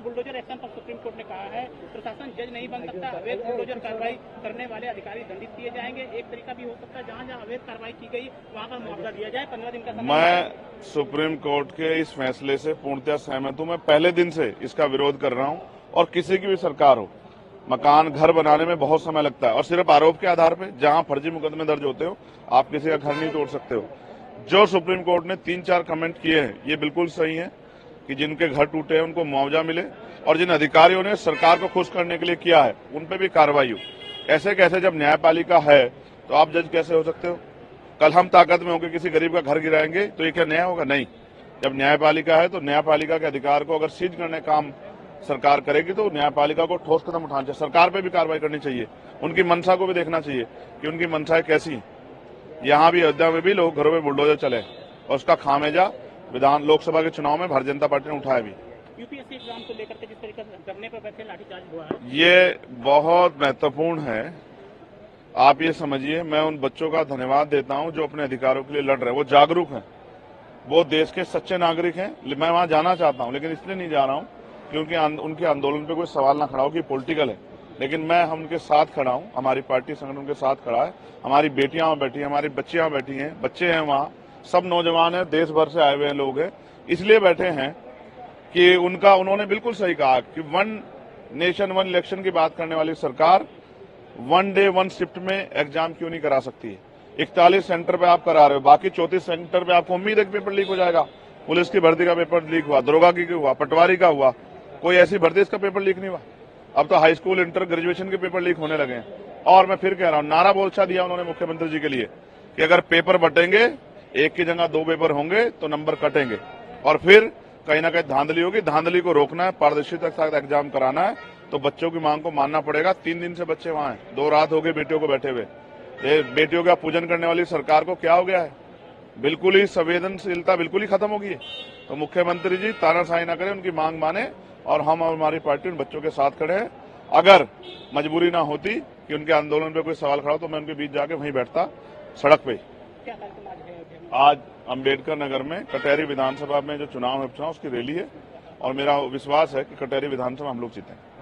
Bulldozer action पर supreme court ने कहा है प्रशासन जज नहीं बन सकता, अवैध बुलडोजर कार्रवाई करने वाले अधिकारी दंडित किए जाएंगे। एक तरीका भी हो सकता है जहां जहां अवैध कार्रवाई की गई वहां पर मुआवजा दिया जाए। 15 दिन का समय। मैं सुप्रीम कोर्ट के इस फैसले से पूर्णतः सहमत हूं। मैं पहले दिन से इसका विरोध कर रहा हूं और किसी की भी सरकार हो, मकान घर बनाने में बहुत समय लगता है और सिर्फ आरोप के आधार पर जहां फर्जी मुकदमे दर्ज होते हो आप किसी का घर नहीं तोड़ सकते हो। जो सुप्रीम कोर्ट ने 3-4 कमेंट किए हैं ये बिल्कुल सही है कि जिनके घर टूटे हैं उनको मुआवजा मिले और जिन अधिकारियों ने सरकार को खुश करने के लिए किया है उन पे भी कार्रवाई हो। ऐसे कैसे जब न्यायपालिका है तो आप जज कैसे हो सकते हो? कल हम ताकत में होकर किसी गरीब का घर गिराएंगे तो ये क्या न्याय होगा? नहीं। जब न्यायपालिका है तो न्यायपालिका के अधिकार को अगर सीज करने काम सरकार करेगी तो न्यायपालिका को ठोस कदम उठाना चाहिए। सरकार पे भी कार्रवाई करनी चाहिए, उनकी मंशा को भी देखना चाहिए कि उनकी मंशाएं कैसी हैं। यहाँ भी अयोध्या में भी लोग घरों में बुलडोजर चले और उसका खामियाजा लोकसभा के चुनाव में भारतीय जनता पार्टी ने उठाया भी। यूपीएससी एग्जाम को लेकर के जिस तरीके से धरने पर बैठे लाठीचार्ज हुआ है, ये बहुत महत्वपूर्ण है। आप ये समझिए, मैं उन बच्चों का धन्यवाद देता हूं जो अपने अधिकारों के लिए लड़ रहे हैं। वो जागरूक हैं, वो देश के सच्चे नागरिक हैं। मैं वहां जाना चाहता हूं लेकिन इसलिए नहीं जा रहा हूं क्योंकि उनके आंदोलन पे कोई सवाल ना खड़ा हो कि पॉलिटिकल है, लेकिन मैं हम उनके साथ खड़ा हूं। हमारी पार्टी संगठन उनके साथ खड़ा है। हमारी बेटियां वहां बैठी हैं, हमारी बच्चियां बैठी हैं, बच्चे हैं वहां, सब नौजवान हैं, देश भर से आए हुए लोग हैं। इसलिए बैठे हैं कि उन्होंने बिल्कुल सही कहा कि 1 नेशन 1 इलेक्शन की बात करने वाली सरकार 1 डे 1 शिफ्ट में एग्जाम क्यों नहीं करा सकती है? 41 सेंटर पे आप करा रहे हो, बाकी 34 सेंटर पे आपको उम्मीद है कि पेपर लीक हो जाएगा। पुलिस की भर्ती का पेपर लीक हुआ, दरोगा की हुआ, पटवारी का हुआ, कोई ऐसी भर्ती इसका पेपर लीक नहीं हुआ। अब तो हाई स्कूल इंटर ग्रेजुएशन के पेपर लीक होने लगे हैं। और मैं फिर कह रहा हूं, नारा बहुत अच्छा दिया उन्होंने मुख्यमंत्री जी के लिए कि अगर पेपर बटेंगे, एक की जगह 2 पेपर होंगे तो नंबर कटेंगे और फिर कहीं ना कहीं धांधली होगी। धांधली को रोकना है, पारदर्शिता के साथ एग्जाम कराना है तो बच्चों की मांग को मानना पड़ेगा। 3 दिन से बच्चे वहां हैं, 2 रात हो गई बेटियों को बैठे हुए। बेटियों का पूजन करने वाली सरकार को क्या हो गया है? बिल्कुल ही संवेदनशीलता बिल्कुल ही खत्म हो गई है। तो मुख्यमंत्री जी तानाशाही ना करें, उनकी मांग माने और हम और हमारी पार्टी उन बच्चों के साथ खड़े हैं। अगर मजबूरी ना होती कि उनके आंदोलन पे कोई सवाल खड़ा हो तो मैं उनके बीच जाके वहीं बैठता सड़क पे। आज अम्बेडकर नगर में कटहरी विधानसभा में जो चुनाव है उसकी रैली है और मेरा विश्वास है कि कटहरी विधानसभा हम लोग जीतेंगे।